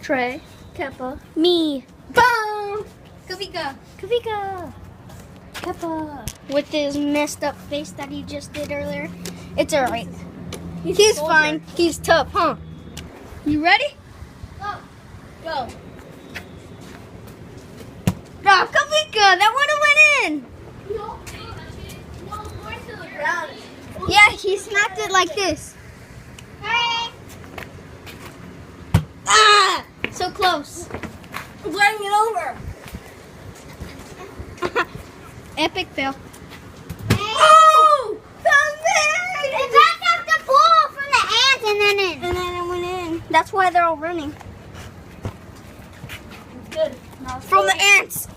Trey, Keppa, Me. boom, Kavika. Kavika. Keppa. With his messed up face that he just did earlier. It's alright. He's He's soldier. fine. He's tough, huh? You ready? Go. Oh, Kavika, that would have went in. No, going to the ground. Yeah, he smacked it like this. Hey. Ah! So close. I'm letting it over. Epic fail. Oh! It backed up the ball from the ants and then it went in. That's why they're all running. Good. From the ants.